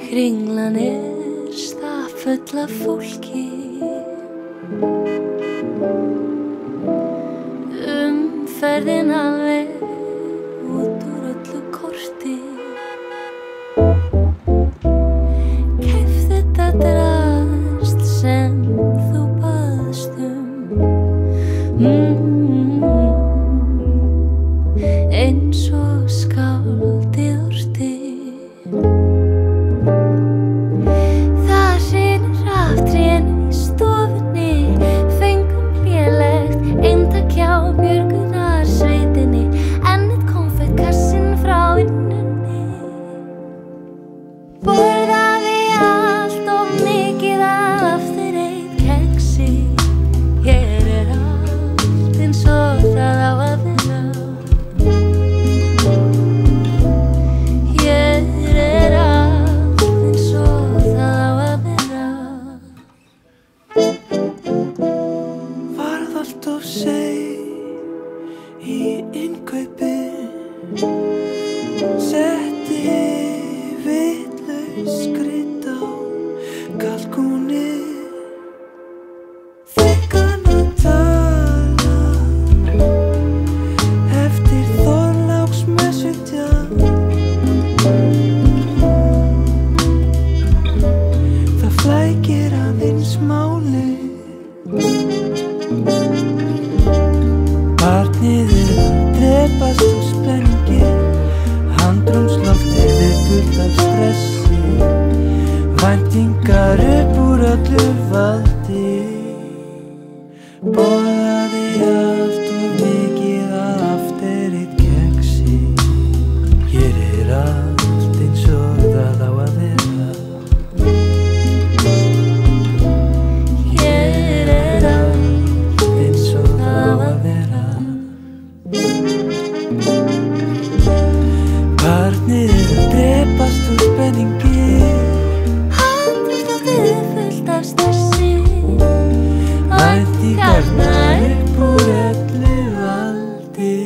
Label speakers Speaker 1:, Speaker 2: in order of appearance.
Speaker 1: Kringlan stappfull af fólki, umferðin alveg út úr öllu korti. Keyptu þetta drasl sem þú baðst eins og skáldið orti. Það hrynur af trén í stofunni, fengum lélegt eintak hjá björgunarsveitinni, ennið konfektkassinn frá vinnunni. Borðaði allt of mikið af afturreit keksi. Hér allt eins og það á að vera. Hér allt eins og það á að vera.
Speaker 2: Varð allt of sein í innkaupin, setti vitlaus krydd á kalkúnið. Þykkan að tala eftir Þorláksmessutján. Það flækir aðeins málið. Barnið að drepast úr spenningi, handrúmsloftið fullt af stressi, væntingar upp úr öllu valdi. Borðaði allt of mikið af afturreit keksi. Hér allt eins og það á að vera.
Speaker 1: Hér allt
Speaker 2: Eins og það á að vera. Barnið að drepast úr spenningi,
Speaker 1: handrúmsloftið fullt af stressi,
Speaker 2: væntingarnar upp úr öllu valdi.